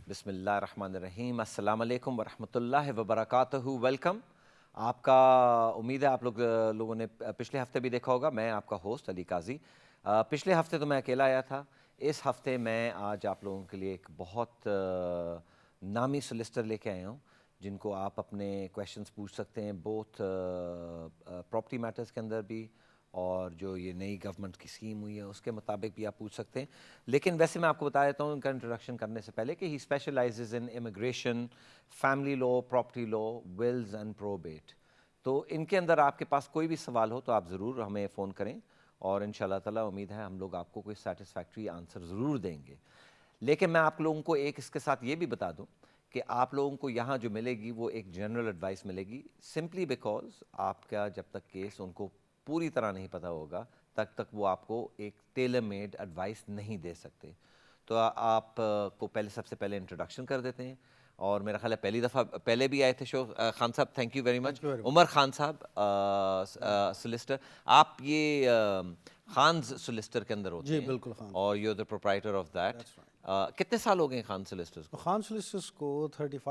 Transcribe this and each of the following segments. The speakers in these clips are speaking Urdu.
بسم اللہ الرحمن الرحیم. السلام علیکم ورحمۃ اللہ وبرکاتہ. ویلکم. آپ کا امید ہے آپ لوگوں نے پچھلے ہفتے بھی دیکھا ہوگا. میں آپ کا ہوسٹ علی قاضی. پچھلے ہفتے تو میں اکیلا آیا تھا. اس ہفتے میں آج آپ لوگوں کے لیے ایک بہت نامی سولسٹر لے کے آیا ہوں جن کو آپ اپنے کویشچنس پوچھ سکتے ہیں، بوتھ پراپرٹی میٹرز کے اندر بھی اور جو یہ نئی گورنمنٹ کی اسکیم ہوئی ہے اس کے مطابق بھی آپ پوچھ سکتے ہیں. لیکن ویسے میں آپ کو بتا دیتا ہوں ان کا انٹروڈکشن کرنے سے پہلے کہ ہی specializes in immigration, family law, property law, wills and probate. تو ان کے اندر آپ کے پاس کوئی بھی سوال ہو تو آپ ضرور ہمیں فون کریں اور ان شاء اللہ تعالیٰ امید ہے ہم لوگ آپ کو کوئی سیٹسفیکٹری آنسر ضرور دیں گے. لیکن میں آپ لوگوں کو ایک اس کے ساتھ یہ بھی بتا دوں کہ آپ لوگوں کو یہاں جو ملے گی وہ ایک جنرل ایڈوائس ملے گی، سمپلی بیکاز آپ کا جب تک کیس ان کو پوری طرح نہیں پتہ ہوگا تک وہ آپ کو ایک ٹیلر میڈ ایڈوائس نہیں دے سکتے. تو آپ کو سب سے پہلے انٹروڈکشن کر دیتے ہیں. اور میرا خیال ہے پہلی دفعہ پہلے بھی آئے تھے شو خان صاحب، تھینک یو ویری مچ. عمر خان صاحب سولسٹر، آپ یہ خانز سولسٹر کے اندر ہوتے ہیں؟ جی بالکل خان. اور you the proprietor of that. کتنے سال ہو گئے ہیں خان سولسٹرز کو؟ خان سولسٹرز کو 35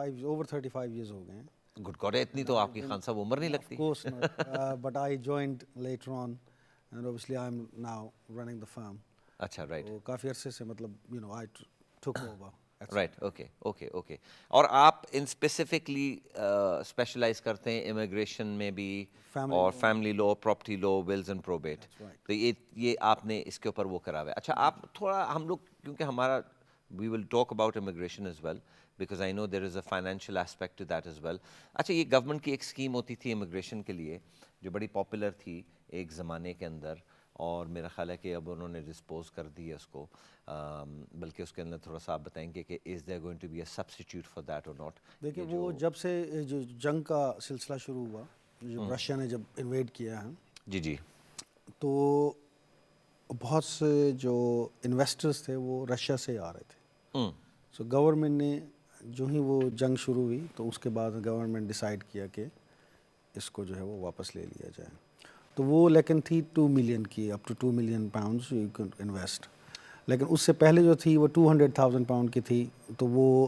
ایئرز ہو گئے ہیں. گڈ گاڈ، اتنی تو آپ کی خان صاحب عمر نہیں لگتی. Of course not, but I joined later on and obviously I'm now running the firm. اچھا رائٹ تو کافی عرصے سے مطلب I took over. Right. Okay. اور آپ ان اسپیسیفکلی اسپیشلائز کرتے ہیں امیگریشن میں بھی اور family law, property law, wills and probate. تو یہ آپ نے اس کے اوپر وہ کرا ہوا ہے. اچھا آپ تھوڑا ہم لوگ کیونکہ ہمارا we will talk about immigration as well because I know there is a financial aspect to that as well. اچھا یہ گورنمنٹ کی ایک اسکیم ہوتی تھی امیگریشن کے لیے جو بڑی پاپولر تھی ایک زمانے کے اندر، اور میرا خیال ہے کہ اب انہوں نے ڈسپوز کر دی ہے اس کو. بلکہ اس کے اندر تھوڑا سا آپ بتائیں گے کہ is there going to be a substitute for that or not. دیکھیں وہ جب سے جو جنگ کا سلسلہ شروع ہوا، جب رشیا نے جب انویڈ کیا ہے جی تو بہت سے جو انویسٹرز تھے وہ رشیا سے آ رہے تھے. سو گورنمنٹ نے جو ہی وہ جنگ شروع ہوئی تو اس کے بعد گورنمنٹ ڈیسائیڈ کیا کہ اس کو جو ہے وہ واپس لے لیا جائے. تو وہ لیکن تھی 2 ملین کی، up to 2 million pounds you can invest. لیکن اس سے پہلے جو تھی وہ 200,000 پاؤنڈ کی تھی، تو وہ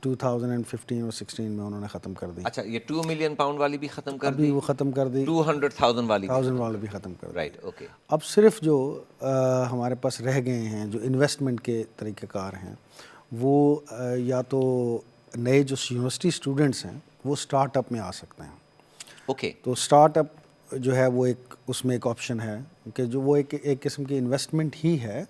2015 اور 16 میں انہوں نے ختم کر دی. اچھا یہ 2 ملین پاؤنڈ والی بھی ختم کر دی؟ ابھی وہ ختم کر دی. 200,000 والی بھی ختم کر دی. Right okay. اب صرف جو ہمارے پاس رہ گئے ہیں جو انویسٹمنٹ کے طریقہ کار ہیں وہ یا تو نئے جو یونیورسٹی اسٹوڈنٹس ہیں وہ اسٹارٹ اپ میں آ سکتے ہیں. اوکے. تو اسٹارٹ اپ جو ہے وہ ایک اس میں ایک آپشن ہے کہ جو وہ ایک قسم کی انویسٹمنٹ ہی ہے،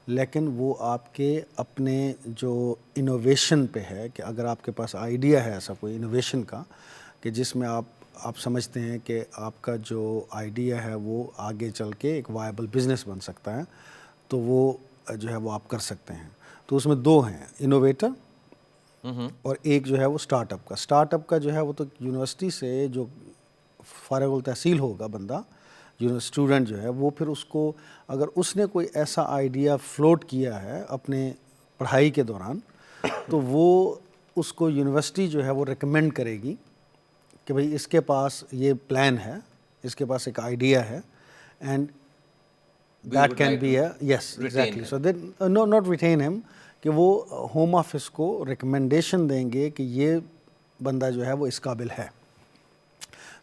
لیکن وہ آپ کے اپنے جو انوویشن پہ ہے کہ اگر آپ کے پاس آئیڈیا ہے ایسا کوئی انوویشن کا کہ جس میں آپ سمجھتے ہیں کہ آپ کا جو آئیڈیا ہے وہ آگے چل کے ایک وائبل بزنس بن سکتا ہے، تو وہ جو ہے وہ آپ کر سکتے ہیں. تو اس میں دو ہیں، انوویٹر اور ایک جو ہے وہ اسٹارٹ اپ کا. اسٹارٹ اپ کا جو ہے وہ تو یونیورسٹی سے جو فارغ التحصیل ہوگا بندہ، اسٹوڈنٹ جو ہے وہ پھر اس کو اگر اس نے کوئی ایسا آئیڈیا فلوٹ کیا ہے اپنے پڑھائی کے دوران تو وہ اس کو یونیورسٹی جو ہے وہ ریکمینڈ کرے گی کہ بھئی اس کے پاس یہ پلان ہے، اس کے پاس ایک آئیڈیا ہے and that can be a yes exactly. So that no not retain ہم، کہ وہ ہوم آفس کو ریکمنڈیشن دیں گے کہ یہ بندہ جو ہے وہ اس قابل ہے،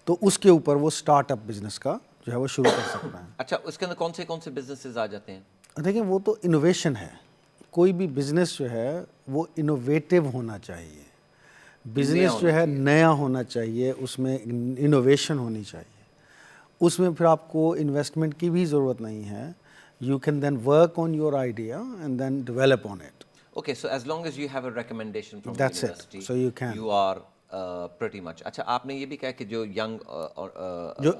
تو اس کے اوپر وہ اسٹارٹ اپ بزنس کا جو ہے وہ شروع کر سکتا ہے. اچھا اس کے اندر کون سے بزنسز آ جاتے ہیں؟ دیکھیں وہ تو انوویشن ہے. کوئی بھی بزنس جو ہے وہ انوویٹیو ہونا چاہیے، بزنس جو ہے نیا ہونا چاہیے، اس میں انوویشن ہونی چاہیے. اس میں پھر آپ کو انویسٹمنٹ کی بھی ضرورت نہیں ہے. You can then work on your idea and then develop on it. Okay so as long as you have a recommendation from That's it. University So you can. You are pretty much. اچھا آپ نے یہ بھی کہا کہ جو ینگ جو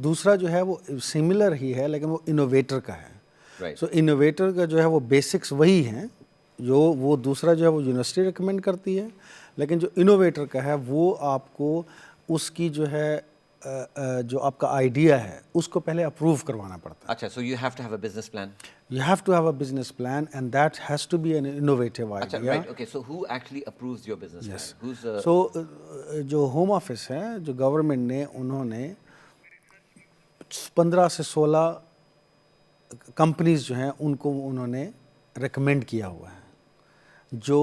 دوسرا جو ہے وہ سملر ہی ہے لیکن وہ انوویٹر کا ہے. سو انوویٹر کا جو ہے وہ بیسکس وہی ہیں، جو وہ دوسرا جو ہے وہ یونیورسٹی ریکمینڈ کرتی ہے، لیکن جو انوویٹر کا ہے وہ آپ کو اس کی جو ہے جو آپ کا آئیڈیا ہے اس کو پہلے اپروو کروانا پڑتا ہے. اچھا so you have to have a business plan. You have to have a business plan and that has to be an innovative اچھا idea. Right okay. So who actually approves your business plan? Who's So جو ہوم آفس ہے، جو گورنمنٹ نے انہوں نے 15 سے 16 کمپنیز جو ہیں ان کو انہوں نے ریکمینڈ کیا ہوا ہے جو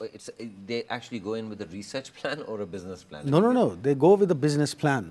or they actually go in with a research plan or a business plan? No, they go with a business plan.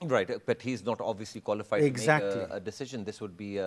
Right, but he's not obviously qualified Exactly. to make a decision. This would be a...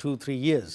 2-3 years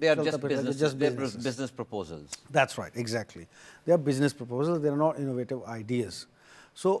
they are just business proposals. That's right, exactly. They are business proposals, they are not innovative ideas. So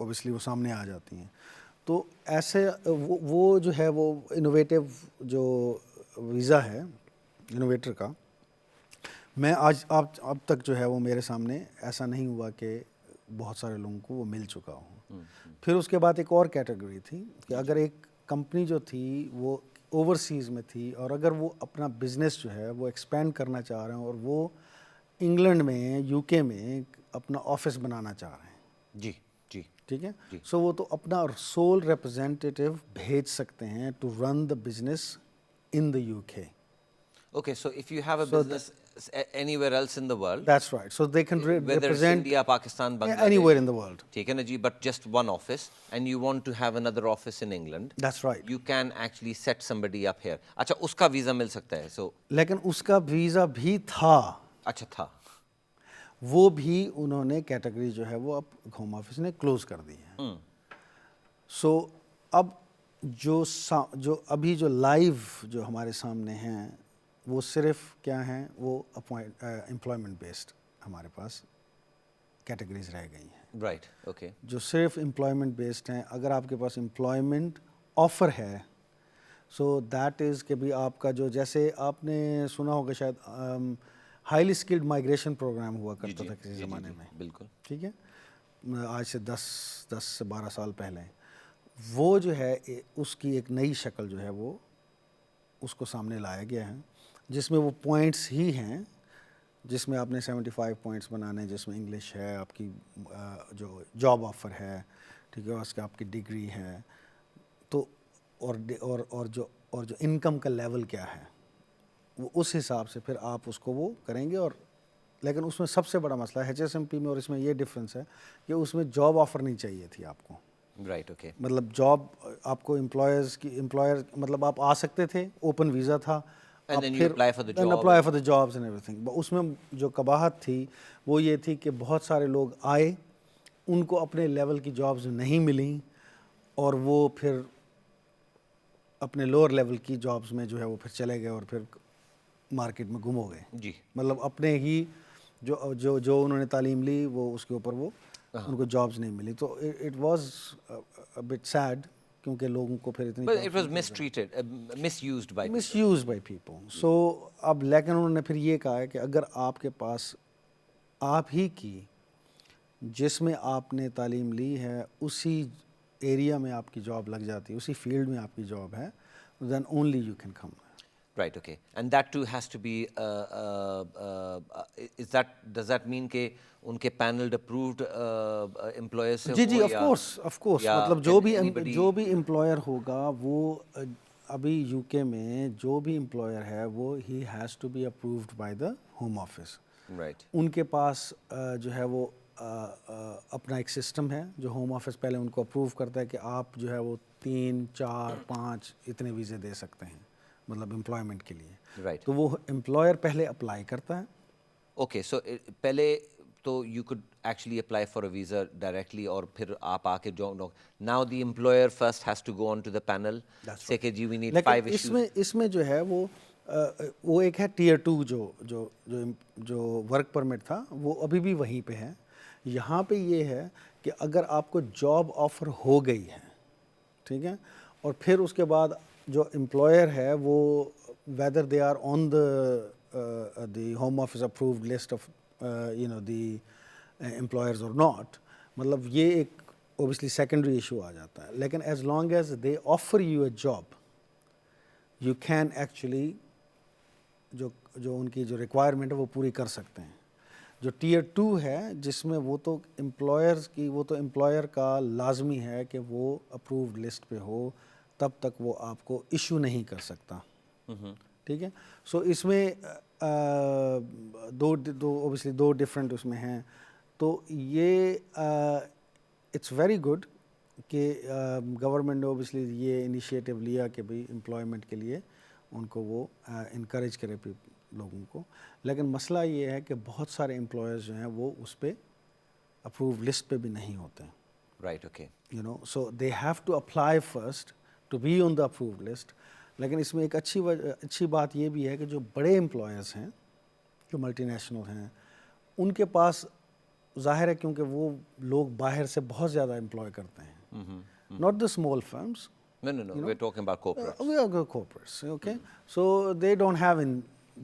obviously وہ سامنے آ جاتی ہیں. تو ایسے وہ جو ہے وہ انوویٹیو جو ویزا ہے انوویٹر کا، میں آج اب تک جو ہے وہ میرے سامنے ایسا نہیں ہوا کہ بہت سارے لوگوں کو وہ مل چکا ہوں. پھر اس کے بعد ایک اور کیٹیگری تھی کہ اگر ایک کمپنی جو تھی وہ اوورسیز میں تھی اور اگر وہ اپنا بزنس جو ہے وہ ایکسپینڈ کرنا چاہ رہے ہیں اور وہ انگلینڈ میں یو کے میں اپنا آفس بنانا چاہ رہے ہیں. جی جی ٹھیک ہے. سو وہ تو اپنا سول ریپرزینٹیٹیو بھیج سکتے ہیں to run the business in the U K. Okay, so if you have a business anywhere else in the world, That's right. So they can whether it's represent India, Pakistan, Bangladesh, anywhere in the world. ٹھیک ہے نا جی, but just one office, and you want to have another office in England, That's right. you can actually set somebody up here. اچھا اس کا ویزا مل سکتا ہے. سو لیکن اس کا ویزا بھی تھا, اچھا تھا. وہ بھی انہوں نے کیٹیگری جو ہے وہ اب ہوم آفس نے کلوز کر دی ہے. سو اب جو ابھی جو لائیو جو ہمارے سامنے ہیں وہ صرف کیا ہیں, وہ امپلائمنٹ بیسڈ ہمارے پاس کیٹیگریز رہ گئی ہیں. Right, okay. جو صرف امپلائمنٹ بیسڈ ہیں. اگر آپ کے پاس امپلائمنٹ آفر ہے, سو دیٹ از کہ بھی آپ کا جو, جیسے آپ نے سنا ہوگا شاید ہائیلی اسکلڈ مائگریشن پروگرام ہوا کرتا تھا کسی زمانے میں. بالکل. ٹھیک ہے, آج سے 10 سے 12 سال پہلے. وہ جو ہے اس کی ایک نئی شکل جو ہے وہ اس کو سامنے لایا گیا ہے, جس میں وہ پوائنٹس ہی ہیں, جس میں آپ نے 75 پوائنٹس بنانے, جس میں انگلش ہے, آپ کی جو جاب آفر ہے, ٹھیک ہے, اس کا آپ کی ڈگری ہے, تو اور جو انکم کا لیول کیا ہے, وہ اس حساب سے پھر آپ اس کو وہ کریں گے. اور لیکن اس میں سب سے بڑا مسئلہ ہے HSMP میں, اور اس میں یہ ڈفرینس ہے کہ اس میں جاب آفر نہیں چاہیے تھی آپ کو. Right, okay. مطلب جاب آپ کو امپلائر مطلب آپ آ سکتے تھے, اوپن ویزا تھا, And then you apply for the job. Apply for the jobs and every تھنگ. اس میں جو قباحت تھی وہ یہ تھی کہ بہت سارے لوگ آئے, ان کو اپنے لیول کی جابس نہیں ملیں, اور وہ پھر اپنے لوور لیول کی جابس میں جو ہے وہ پھر چلے گئے اور پھر مارکیٹ میں گم ہو گئے. جی. مطلب اپنے ہی جو انہوں نے تعلیم لی وہ اس کے اوپر وہ ان کو جابس نہیں ملی. تو اٹ واز بٹ سیڈ, کیونکہ لوگوں کو پھر اتنی But it was mistreated, misused by people. misused by people. So اب لیکن انہوں نے پھر یہ کہا ہے کہ اگر آپ کے پاس آپ ہی کی جس میں آپ نے تعلیم لی ہے اسی ایریا میں آپ کی جاب لگ جاتی ہے, اسی فیلڈ میں آپ کی جاب ہے, then only you can come. Right, okay. And that too has to be, does that mean کہ ان کے paneled approved employers سے جی آف کورس مطلب جو بھی امپلائر ہوگا وہ ابھی یو کے میں جو بھی امپلائر ہے وہ ہی has to be approved by the home office. Right. ان کے پاس جو ہے وہ اپنا ایک سسٹم ہے جو ہوم آفس پہلے ان کو اپروو کرتا ہے کہ آپ جو ہے وہ 3 4 5 اتنے ویزے دے سکتے ہیں, مطلب امپلائمنٹ کے لیے. رائٹ. تو وہ امپلائر پہلے اپلائی کرتا ہے. اوکے, سو پہلے تو you could actually apply for a visa directly, اور پھر آپ آ کے جو now the employer first has to go on to the panel سے کہ جی وی نیڈ 5 ایشوز. اس میں جو ہے وہ ایک ہے ٹیئر 2 جو ورک پرمٹ تھا وہ ابھی بھی وہیں پہ ہے. یہاں پہ یہ ہے کہ اگر آپ کو جاب آفر ہو گئی ہے, ٹھیک ہے, اور پھر اس کے بعد جو امپلائر ہے وہ whether they are on the home office approved list of the employers or not, مطلب یہ ایک obviously secondary issue آ جاتا ہے. لیکن as long as they offer you a job you can actually جو ان کی جو ریکوائرمنٹ ہے وہ پوری کر سکتے ہیں. جو ٹیئر 2 ہے جس میں وہ تو امپلائر کا لازمی ہے کہ وہ اپرووڈ لسٹ پہ ہو, تب تک وہ آپ کو ایشو نہیں کر سکتا. ٹھیک ہے. سو اس میں اوبیسلی 2 ڈفرینٹ اس میں ہیں. تو یہ اٹس ویری گڈ کہ گورنمنٹ نے اوبیسلی یہ انیشیٹو لیا کہ بھئی امپلائمنٹ کے لیے ان کو وہ انکریج کرے لوگوں کو. لیکن مسئلہ یہ ہے کہ بہت سارے امپلائرز جو ہیں وہ اس پہ اپروو لسٹ پہ بھی نہیں ہوتے ہیں. Right, okay. So they have to apply first to be on the approve list. لیکن اس میں ایک اچھی بات یہ بھی ہے کہ جو بڑے امپلائرز ہیں جو ملٹی نیشنل ہیں ان کے پاس ظاہر ہے کیونکہ وہ لوگ باہر سے بہت زیادہ امپلوائے کرتے ہیں, not the small firms. No, we're talking about corporate. We are corporates, okay? So they don't have in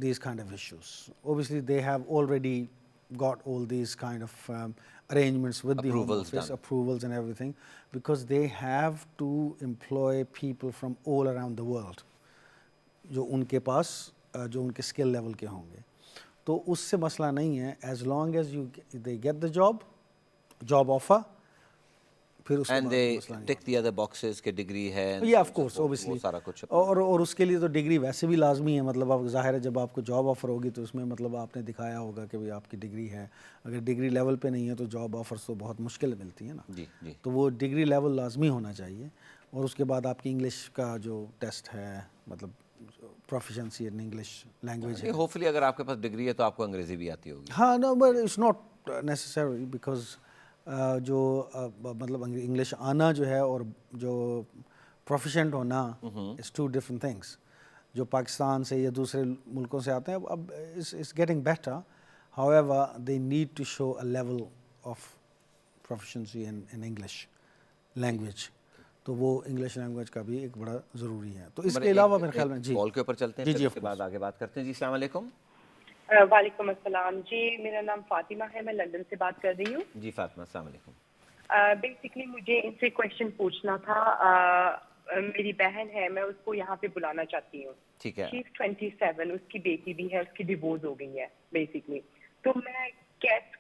these kind of issues. Obviously, they have already got all these kind of arrangements with the Home Approvals Office, done. approvals and everything, because they have to employ people from all around the world. جو ان کے پاس جو ان کے اسکل لیول کے ہوں گے, تو اس سے مسئلہ نہیں ہے, as long as you they get the job offer, پھر اس کے And بعد they مسئلہ نہیں. tick the other boxes کہ ڈگری ہے. Yeah, of course, obviously. وہ سارا کچھ. اور اس کے لیے تو ڈگری ویسے بھی لازمی ہے, مطلب اب ظاہر ہے جب آپ کو جاب آفر ہوگی تو اس میں مطلب آپ نے دکھایا ہوگا کہ بھئی آپ کی ڈگری ہے. اگر ڈگری لیول پہ نہیں ہے تو جاب آفرز تو بہت مشکل ملتی ہے نا. جی جی. تو وہ ڈگری لیول لازمی ہونا چاہیے, اور اس کے بعد آپ کی انگلش کا جو ٹیسٹ ہے, مطلب پروفیشنسی ان انگلش لینگویج ہے. ہوپ فلی اگر آپ کے پاس ڈگری ہے تو آپ کو انگریزی بھی آتی ہوگی. ہاں, no but it's not necessary, because جو مطلب انگلش آنا جو ہے اور جو پروفیشنٹ ہونا از ٹو ڈفرنٹ تھنگس. جو پاکستان سے یا دوسرے ملکوں سے آتے ہیں اب it's getting better, however they need to show a level of proficiency in English language. تو وہ انگلش لینگویج کا بھی ایک بڑا ضروری ہے. تو اس کے علاوہ میرے خیال میں جی کال کے اوپر چلتے ہیں, پھر اس کے بعد آگے بات کرتے ہیں. جی السلام علیکم. وعلیکم السلام جی, میرا نام فاطمہ ہے, میں لندن سے بات کر رہی ہوں. جی فاطمہ السلام علیکم. بیسکلی مجھے ان سے کویشچن پوچھنا تھا. میری بہن ہے, میں اس کو یہاں پہ بلانا چاہتی ہوں. ٹھیک ہے. شی از 27, اس کی بیٹی بھی ہے, اس کی ڈیورس ہو گئی ہے بیسکلی. تو میں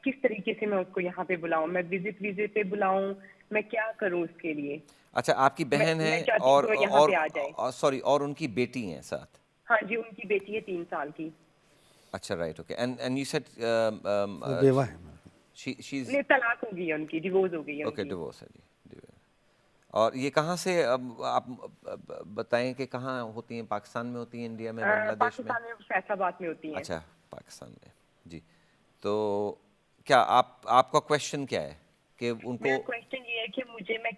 کس طریقے سے میں اس کو یہاں پہ بلاؤں, میں وزٹ ویزے پہ بلاؤں, میں کیا کروں اس کے لیے؟ اچھا آپ کی بہن ہے اور سوری اور ان کی بیٹی ہیں ساتھ؟ ہاں جی, ان کی بیٹی ہے 3 سال کی. اچھا right, okay. And you said بیوہ ہے, شی از طلاق ہو گئی ہے ان کی, ڈیورس ہو گئی ہے. اوکے ڈیورس ہے جی. اور یہ کہاں سے, آپ بتائیں کہ کہاں ہوتی ہیں؟ پاکستان میں ہوتی ہیں, انڈیا میں, بنگلہ دیش میں؟ پاکستان میں, فیصل آباد میں ہوتی ہیں. اچھا پاکستان میں جی. تو کیا آپ کا کویشچن کیا ہے کہ ان کو؟ میرا کویشچن یہ ہے کہ میں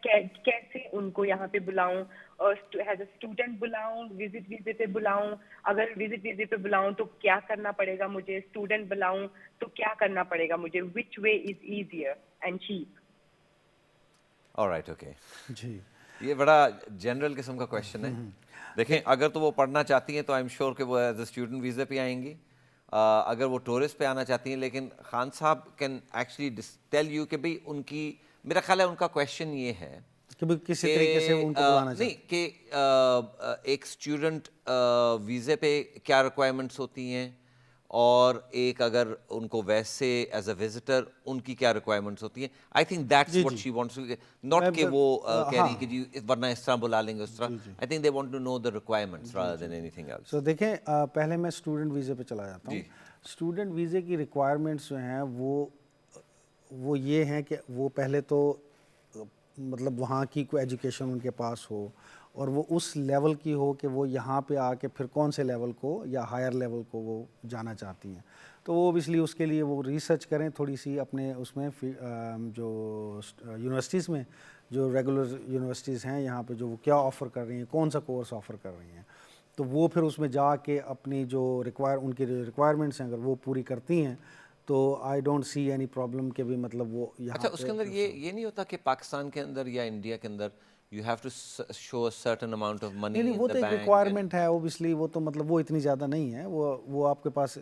کیسے ان کو یہاں پہ بلاؤں, اور ایز اے اسٹوڈنٹ بلاؤں, وزٹ ویزے پہ بلاؤں؟ اگر وزٹ ویزے پہ بلاؤں تو کیا کرنا پڑے گا مجھے؟ اسٹوڈنٹ بلاؤں تو کیا کرنا پڑے گا مجھے؟ Which way is easier and cheap? Alright, okay جی. یہ بڑا جنرل قسم کا کویشچن ہے. دیکھیں اگر تو وہ پڑھنا چاہتی ہیں تو آئی ایم شیور کہ وہ ایز اے اسٹوڈنٹ ویزے پہ آئیں گی. اگر وہ ٹورسٹ پہ آنا چاہتی ہیں, لیکن خان صاحب کین ایکچولی ٹیل یو کہ بھئی ان کی, میرا خیال ہے ان کا کویشچن یہ ہے کہ کسی طریقے سے ان کو بلانا چاہتے ہیں. نہیں کہ ایک اسٹوڈنٹ ویزے پہ کیا ریکوائرمنٹس ہوتی ہیں, اور ایک اگر ان کو ویسے ایز اے وزٹر ان کی کیا ریکوائرمنٹس ہوتی ہیں. I think that's what she wants, not کہ وہ کہہ رہی کہ جی ورنہ اس طرح بلا لیں گے اس طرح. I think they want to know the requirements rather than anything else. So دیکھیں, پہلے میں اسٹوڈنٹ ویزے پہ چلا جاتا ہوں. اسٹوڈنٹ ویزے کی ریکوائرمنٹس جو ہیں وہ یہ ہیں کہ وہ پہلے تو مطلب وہاں کی کوئی ایجوکیشن ان کے پاس ہو, اور وہ اس لیول کی ہو کہ وہ یہاں پہ آ کے پھر کون سے لیول کو یا ہائر لیول کو وہ جانا چاہتی ہیں. تو وہ اوبیسلی اس کے لیے وہ ریسرچ کریں تھوڑی سی اپنے اس میں, جو یونیورسٹیز میں جو ریگولر یونیورسٹیز ہیں یہاں پہ جو وہ کیا آفر کر رہی ہیں, کون سا کورس آفر کر رہی ہیں, تو وہ پھر اس میں جا کے اپنی جو ان کی ریکوائرمنٹس ہیں اگر وہ پوری کرتی ہیں تو I don't see any problem کہ بھی مطلب وہ یہاں. اچھا اس کے اندر یہ نہیں ہوتا کہ پاکستان کے اندر یا انڈیا کے اندر you have to show a certain amount of money in the bank? وہ تو ایک ریکوائرمنٹ ہے اوبیسلی, وہ تو مطلب وہ اتنی زیادہ نہیں ہے. وہ آپ کے پاس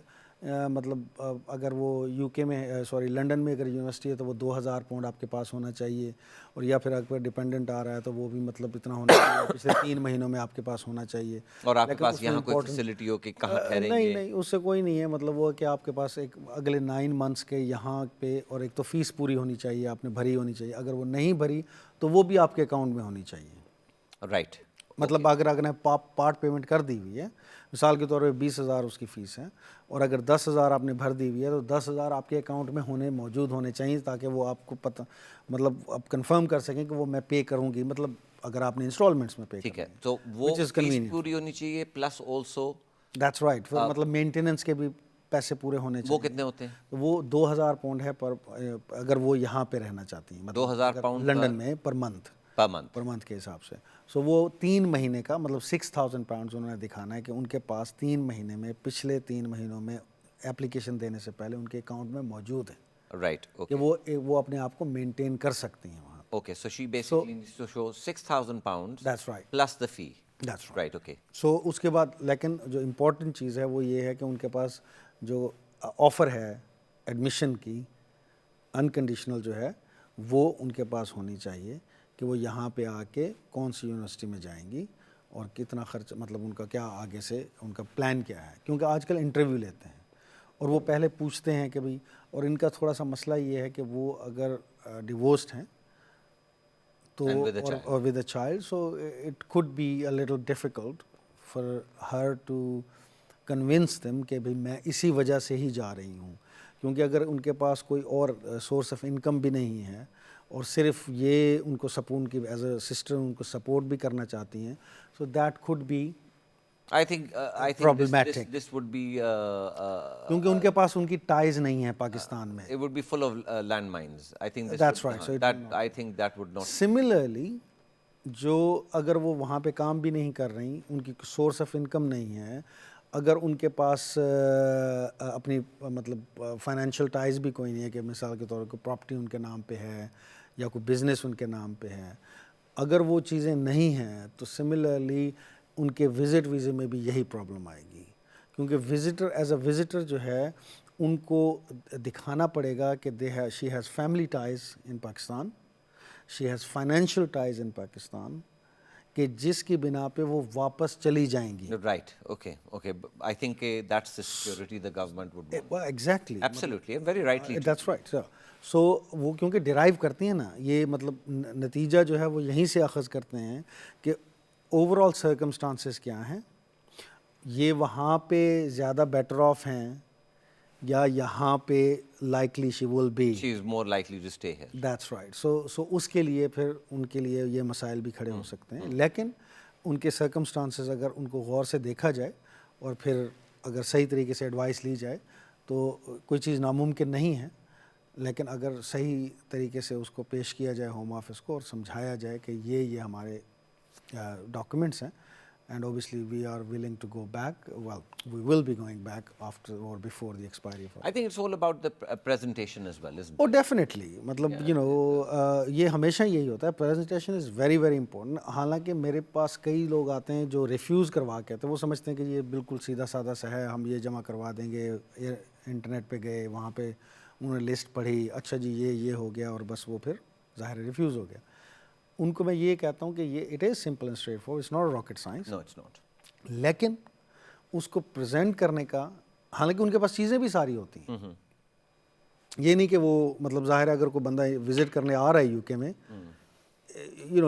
مطلب اگر وہ یو کے میں سوری لنڈن میں اگر یونیورسٹی ہے تو وہ 2000 پاؤنڈ آپ کے پاس ہونا چاہیے, اور یا پھر اگر ڈپینڈنٹ آ رہا ہے تو وہ بھی مطلب اتنا ہونا چاہیے, پچھلے 3 مہینوں میں آپ کے پاس ہونا چاہیے. اور آپ کے پاس یہاں کوئی فیسلٹی ہو کہ کہاں ٹھہریں گے؟ نہیں, اس سے کوئی نہیں ہے. مطلب وہ کہ آپ کے پاس ایک اگلے 9 منتھس کے یہاں پہ, اور ایک تو فیس پوری ہونی چاہیے, آپ نے بھری ہونی چاہیے. اگر وہ نہیں بھری تو وہ بھی آپ کے اکاؤنٹ میں ہونی چاہیے. رائٹ, مطلب اگر پارٹ پیمنٹ کر دی ہوئی ہے, مثال کے طور پہ 20,000 اس کی فیس ہے, اور اگر 10,000 آپ نے بھر دی ہوئی ہے تو 10,000 آپ کے اکاؤنٹ میں موجود ہونے چاہیے, تاکہ وہ آپ کو پتہ مطلب آپ کنفرم کر سکیں کہ وہ میں پے کروں گی, مطلب اگر آپ نے انسٹالمنٹس میں پے ٹھیک ہے. تو وہ فیس پوری ہونی چاہیے پلس آلسو دیٹس رائٹ, مطلب مینٹیننس کے بھی پیسے پورے ہونے چاہیے. وہ کتنے ہوتے ہیں؟ وہ 2,000 پاؤنڈ ہے پر, اگر وہ یہاں پہ رہنا چاہتی ہیں, مطلب 2,000 پاؤنڈ لنڈن میں پر منتھ کے حساب سے. سو وہ 3 مہینے کا مطلب 6,000 پاؤنڈز انہوں نے دکھانا ہے کہ ان کے پاس 3 مہینے میں پچھلے 3 مہینوں میں اپلیکیشن دینے سے پہلے ان کے اکاؤنٹ میں موجود ہیں. Right. کہ Okay. وہ اپنے آپ کو مینٹین کر سکتی ہیں وہاں. Okay. So she basically needs to show 6,000 pounds That's right. plus the fee. That's right. Right. Okay. سو اس کے بعد لیکن جو امپورٹنٹ چیز ہے وہ یہ ہے کہ ان کے پاس جو آفر ہے ایڈمیشن کی انکنڈیشنل جو ہے وہ ان کے پاس ہونی چاہیے کہ وہ یہاں پہ آ کے کون سی یونیورسٹی میں جائیں گی اور کتنا خرچ مطلب ان کا کیا آگے سے ان کا پلان کیا ہے. کیونکہ آج کل انٹرویو لیتے ہیں اور وہ پہلے پوچھتے ہیں کہ بھئی, اور ان کا تھوڑا سا مسئلہ یہ ہے کہ وہ اگر ڈیورسڈ ہیں تو اور with a child, so it could be a little difficult for her to convince them کہ بھئی میں اسی وجہ سے ہی جا رہی ہوں. کیونکہ اگر ان کے پاس کوئی اور سورس آف انکم بھی نہیں ہے اور صرف یہ ان کو ان کی ایز اے سسٹر ان کو سپورٹ بھی کرنا چاہتی ہیں, so that could be I think problematic. this would be کیونکہ ان کے پاس ان کی ٹائز نہیں ہے پاکستان میں. it would be full of landmines. I think this That's would, right. So I think that would not. Similarly, جو اگر وہ وہاں پہ کام بھی نہیں کر رہی, ان کی سورس آف انکم نہیں ہے, اگر ان کے پاس اپنی مطلب فائنینشیل ٹائز بھی کوئی نہیں ہے کہ مثال کے طور پر پراپرٹی ان کے نام پہ ہے یا کوئی بزنس ان کے نام پہ ہے, اگر وہ چیزیں نہیں ہیں تو سملرلی ان کے وزٹ ویزے میں بھی یہی پرابلم آئے گی. کیونکہ وزٹر ایز اے وزٹر جو ہے ان کو دکھانا پڑے گا کہ she has family ties in Pakistan, she has financial ties in Pakistan, کہ جس کی بنا پہ وہ واپس چلی جائیں گی. Right. Okay. I think that's the security the government would want. Exactly. Absolutely. Very rightly. That's right. So وہ کیونکہ ڈرائیو کرتی ہیں نا, یہ مطلب نتیجہ جو ہے وہ یہیں سے اخذ کرتے ہیں کہ اوور آل سرکمسٹانسز کیا ہیں, یہ وہاں پہ زیادہ بیٹر آف ہیں یا یہاں پہ likely she will be. She is more likely to stay here. That's right. So اس کے لیے پھر ان کے لیے یہ مسائل بھی کھڑے ہو سکتے ہیں. لیکن ان کے سرکمسٹانسز اگر ان کو غور سے دیکھا جائے اور پھر اگر صحیح طریقے سے ایڈوائس لی جائے تو کوئی چیز ناممکن نہیں ہے, لیکن اگر صحیح طریقے سے اس کو پیش کیا جائے ہوم آفس کو اور سمجھایا جائے کہ یہ ہمارے ڈاکومنٹس ہیں, and obviously we are willing to go back. Well, we will be going back after or before the expiry of I think it's all about the presentation as well, isn't it? Oh, definitely. مطلب یہ ہمیشہ یہی ہوتا ہے, presentation is very very important. حالانکہ میرے پاس کئی لوگ آتے ہیں جو ریفیوز کروا کے آتے ہیں, وہ سمجھتے ہیں کہ یہ بالکل سیدھا سادہ سا ہے, ہم یہ جمع کروا دیں گے, انٹرنیٹ پہ گئے, وہاں پہ انہوں نے لسٹ پڑھی, اچھا جی یہ ہو گیا اور بس وہ پھر ظاہر ریفیوز ہو گیا. ان کو میں یہ کہتا ہوں کہ یہ it is simple and straightforward, it's not rocket science. No, it's not. لیکن اس کو پریزنٹ کرنے کا, حالانکہ ان کے پاس چیزیں بھی ساری ہوتی ہیں, یہ نہیں کہ وہ مطلب ظاہر ہے اگر کوئی بندہ وزٹ کرنے آ رہا ہے یو کے میں,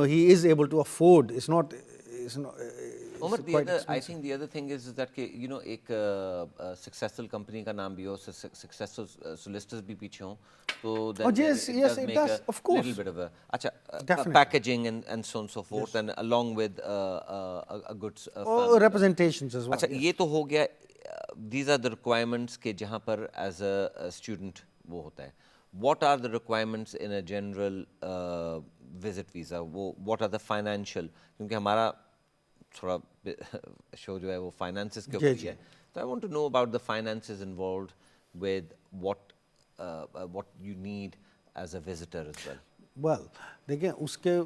he is able to afford, it's not Umar, I think the other thing is that کہ ایک سکسیسفل کمپنی کا نام بھی ہو, سکسیسفل سولسٹرز بھی پیچھے ہوں, تو yes, it does, of course. little bit of a اچھا packaging and so on so forth, and along with a good representations as well. اچھا یہ تو ہو گیا, these are the requirements کہ جہاں پر as a student وہ ہوتا ہے. What are the requirements in a general visit visa? What are the financial, کیونکہ ہمارا تھوڑا شو جو ہے وہ فائنانسز کے اوپر ہی ہے, تو I want to know about the finances involved with what you need as a visitor as well. well دیکھیں اس کے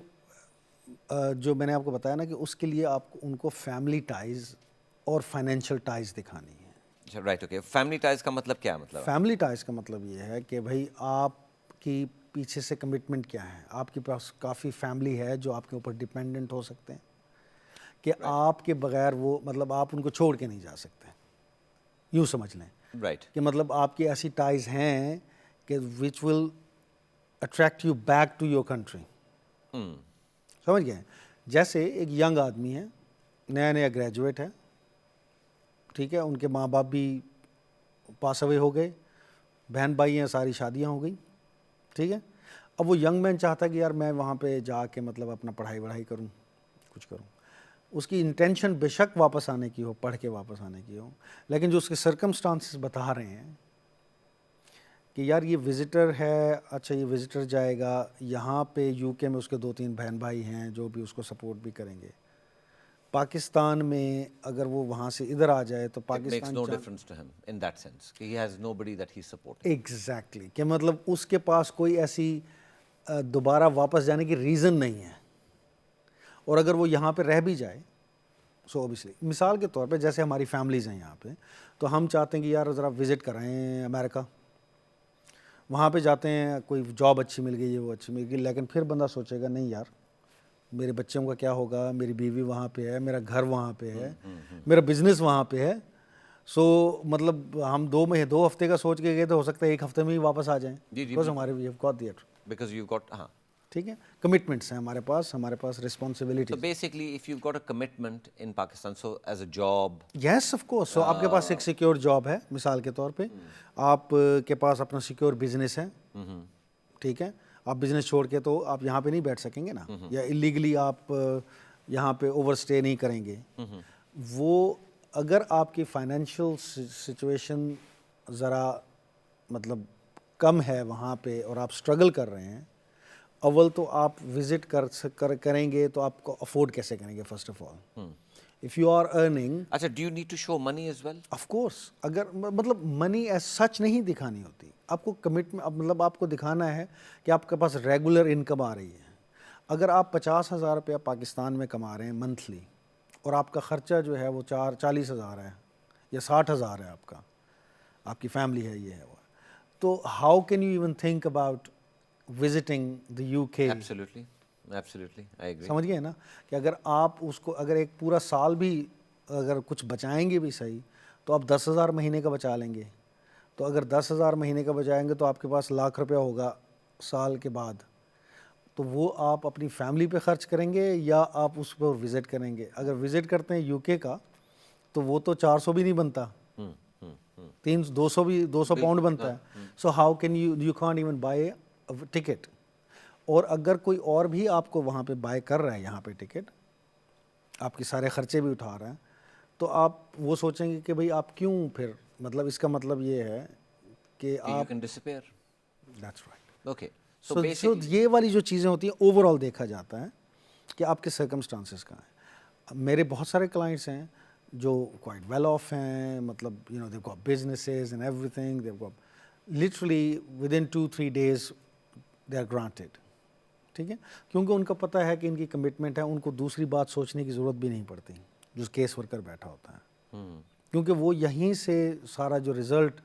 جو میں نے آپ کو بتایا نا کہ اس کے لیے آپ کو ان کو فیملی ٹائز اور فائنینشیل ٹائز دکھانی ہے. اچھا رائٹ, اوکے. فیملی ٹائز کا مطلب کیا مطلب؟ فیملی ٹائز کا مطلب یہ ہے کہ بھائی آپ کی پیچھے سے کمٹمنٹ کیا ہے, آپ کے پاس کافی فیملی ہے جو آپ کے اوپر ڈپینڈنٹ ہو سکتے ہیں, کہ آپ کے بغیر وہ مطلب آپ ان کو چھوڑ کے نہیں جا سکتے, یوں سمجھ لیں. رائٹ. کہ مطلب آپ کی ایسی ٹائز ہیں کہ which will attract you back to your country. سمجھ گئے؟ جیسے ایک ینگ آدمی ہے, نیا گریجویٹ ہے, ٹھیک ہے, ان کے ماں باپ بھی پاس اوے ہو گئے, بہن بھائی ہیں, ساری شادیاں ہو گئی, ٹھیک ہے. اب وہ ینگ مین چاہتا ہے کہ یار میں وہاں پہ جا کے مطلب اپنا پڑھائی کروں, کچھ کروں. اس کی انٹینشن بے شک واپس آنے کی ہو, پڑھ کے واپس آنے کی ہو, لیکن جو اس کے سرکمسٹانسز بتا رہے ہیں کہ یار یہ وزٹر ہے, اچھا یہ وزٹر جائے گا یہاں پہ یو کے میں, اس کے 2-3 بہن بھائی ہیں جو بھی اس کو سپورٹ بھی کریں گے, پاکستان میں اگر وہ وہاں سے ادھر آ جائے تو It makes Pakistan no difference to him in that sense. He has nobody that he's supporting. Exactly کہ مطلب اس کے پاس کوئی ایسی دوبارہ واپس جانے کی ریزن نہیں ہے. اور اگر وہ یہاں پہ رہ بھی جائے سو اوبیسلی مثال کے طور پہ جیسے ہماری فیملیز ہیں یہاں پہ تو ہم چاہتے ہیں کہ یار ذرا وزٹ کرائیں امریکہ, وہاں پہ جاتے ہیں کوئی جاب اچھی مل گئی ہے وہ اچھی مل گئی, لیکن پھر بندہ سوچے گا نہیں یار میرے بچوں کا کیا ہوگا, میری بیوی وہاں پہ ہے, میرا گھر وہاں پہ ہے, میرا بزنس وہاں پہ ہے. سو مطلب ہم 2 ہفتے کا سوچ کے گئے تو ہو سکتا ہے 1 ہفتے میں ہی واپس آ جائیں, بیکاز ہمارے we have got that, Because you've got, ٹھیک ہے, کمٹمنٹس ہیں ہمارے پاس responsibility. So basically, if you've got a commitment in Pakistan, so as a job, yes of course. So آپ کے پاس ایک سیکیور جاب ہے مثال کے طور پہ, آپ کے پاس اپنا سیکیور بزنس ہے, ٹھیک ہے, آپ بزنس چھوڑ کے تو آپ یہاں پہ نہیں بیٹھ سکیں گے نا, یا اللیگلی آپ یہاں پہ اوور اسٹے نہیں کریں گے. وہ اگر آپ کی فائنینشیل سچویشن ذرا مطلب کم ہے وہاں پہ اور آپ اسٹرگل کر رہے ہیں, اول تو آپ وزٹ کریں گے تو آپ کو افورڈ کیسے کریں گے first of all. If you are earning, اچھا, do you need to show money as well? Of course, اگر مطلب منی ایز سچ نہیں دکھانی ہوتی آپ کو, کمٹمنٹ مطلب آپ کو دکھانا ہے کہ آپ کے پاس ریگولر انکم آ رہی ہے. اگر آپ 50,000 روپیہ پاکستان میں کما رہے ہیں منتھلی اور آپ کا خرچہ جو ہے وہ 40,000 ہے یا 60,000 ہے, آپ کی فیملی ہے, یہ ہے وہ, تو how can you even think about visiting the you کے. Absolutely, absolutely, I agree. سمجھ گئے نا کہ اگر آپ اس کو اگر ایک پورا سال بھی اگر کچھ بچائیں گے بھی صحیح تو آپ 10,000 مہینے کا بچا لیں گے. تو اگر 10,000 مہینے کا بچائیں گے تو آپ کے پاس ₹1,00,000 ہوگا سال کے بعد. تو وہ آپ اپنی فیملی پہ خرچ کریں گے یا آپ اس پر وزٹ کریں گے. اگر وزٹ کرتے ہیں یو کے کا تو وہ تو 400 بھی نہیں بنتا, 200 پاؤنڈ بنتا ہے. So how can you can't even by ticket. اور اگر کوئی اور بھی آپ کو وہاں پہ بائی کر رہا ہے یہاں پہ ٹکٹ, آپ کے سارے خرچے بھی اٹھا رہا ہے, تو آپ وہ سوچیں گے کہ بھئی آپ کیوں پھر, مطلب اس کا مطلب یہ ہے کہ You آپ, can disappear. That's right. Okay, so so basically, یہ والی جو چیزیں ہوتی ہیں اوور آل دیکھا جاتا ہے کہ آپ کے سرکمسٹانسز کا ہے. میرے بہت سارے کلائنٹس ہیں جو کوائٹ ویل آف ہیں, مطلب they've got businesses and every thing, they've got literally within 2-3 days they are granted, ٹھیک ہے, کیونکہ ان کا پتہ ہے کہ ان کی کمٹمنٹ ہے, ان کو دوسری بات سوچنے کی ضرورت بھی نہیں پڑتی جو کیس ورکر بیٹھا ہوتا ہے, کیونکہ وہ یہیں سے سارا جو رزلٹ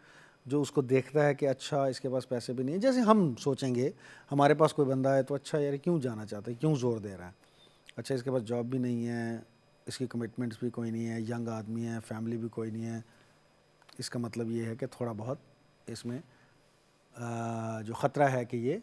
جو اس کو دیکھتا ہے کہ اچھا اس کے پاس پیسے بھی نہیں ہیں. جیسے ہم سوچیں گے ہمارے پاس کوئی بندہ ہے تو اچھا یار کیوں جانا چاہتا ہے, کیوں زور دے رہا ہے, اچھا اس کے پاس جاب بھی نہیں ہے, اس کی کمٹمنٹس بھی کوئی نہیں ہے, ینگ آدمی ہے, فیملی بھی کوئی نہیں ہے, اس کا مطلب یہ ہے کہ تھوڑا بہت اس میں جو خطرہ ہے کہ یہ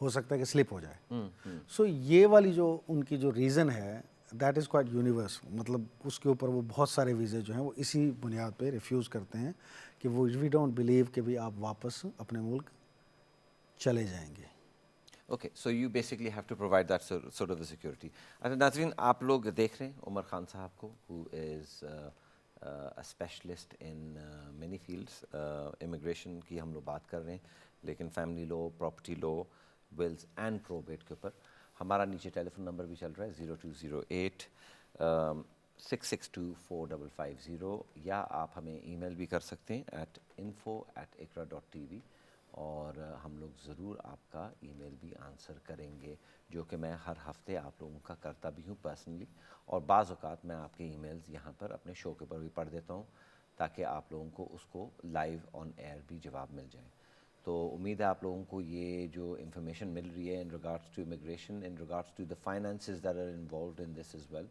ہو سکتا ہے کہ سلپ ہو جائے. سو یہ والی جو ان کی جو ریزن ہے دیٹ از کوائٹ یونیورس, مطلب اس کے اوپر وہ بہت سارے ویزے جو ہیں وہ اسی بنیاد پہ ریفیوز کرتے ہیں کہ وہ وی ڈونٹ بلیو کہ بھی آپ واپس اپنے ملک چلے جائیں گے. okay, so you basically have to provide that sort of a security. اچھا ناظرین, آپ لوگ دیکھ رہے ہیں عمر خان صاحب کو, who is a specialist in many fields. Immigration کی ہم لوگ بات کر رہے ہیں, لیکن family law, property law, wills and probate کے اوپر. ہمارا نیچے ٹیلی فون نمبر بھی چل رہا ہے 0208 6624550, یا آپ ہمیں ای میل بھی کر سکتے ہیں at info@iqra.tv, اور ہم لوگ ضرور آپ کا ای میل بھی آنسر کریں گے, جو کہ میں ہر ہفتے آپ لوگوں کا کرتا بھی ہوں پرسنلی, اور بعض اوقات میں آپ کے ای میلز یہاں پر اپنے شو کے اوپر بھی پڑھ دیتا ہوں تاکہ آپ لوگوں کو اس کو لائیو آن ایئر بھی جواب مل جائے. تو امید ہے آپ لوگوں کو یہ جو انفارمیشن مل رہی ہے in regards to immigration, in regards to the finances that are involved in this as well,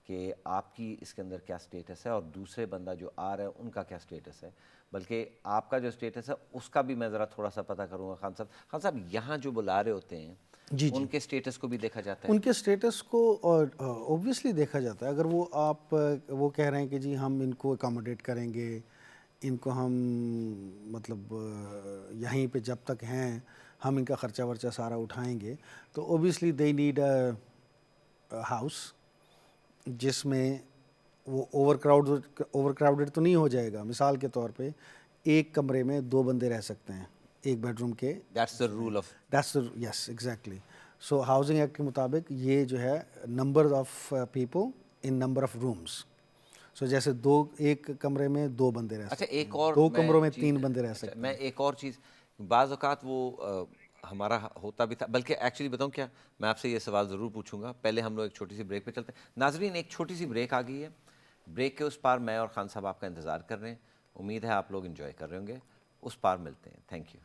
کہ آپ کی اس کے اندر کیا سٹیٹس ہے اور دوسرے بندہ جو آ رہا ہے ان کا کیا سٹیٹس ہے, بلکہ آپ کا جو سٹیٹس ہے اس کا بھی میں ذرا تھوڑا سا پتہ کروں گا. خان صاحب یہاں جو بلا رہے ہوتے ہیں ان کے سٹیٹس کو بھی دیکھا جاتا ہے؟ ان کے سٹیٹس کو اوبویسلی دیکھا جاتا ہے. اگر وہ کہہ رہے ہیں کہ جی ہم ان کو اکاموڈیٹ کریں گے, ان کو ہم مطلب یہیں پہ جب تک ہیں ہم ان کا خرچہ ورچہ سارا اٹھائیں گے, تو obviously they need a house جس میں وہ اوور کراؤڈڈ تو نہیں ہو جائے گا. مثال کے طور پہ ایک کمرے میں 2 بندے رہ سکتے ہیں ایک بیڈ روم کے. That's the rule of, yes exactly. So housing act کے مطابق یہ جو ہے number of people in number of rooms. So جیسے ایک کمرے میں 2 بندے رہ اچھا سکتے ہیں, ایک اور 2 کمروں میں 3 بندے رہ سکتے ہیں. میں ایک اور چیز, بعض اوقات وہ ہمارا ہوتا بھی تھا, بلکہ ایکچولی بتاؤں کیا, میں آپ سے یہ سوال ضرور پوچھوں گا. پہلے ہم لوگ ایک چھوٹی سی بریک پہ چلتے ہیں. ناظرین ایک چھوٹی سی بریک آ گئی ہے, بریک کے اس پار میں اور خان صاحب آپ کا انتظار کر رہے ہیں. امید ہے آپ لوگ انجوائے کر رہے ہوں گے. اس پار ملتے ہیں. Thank you.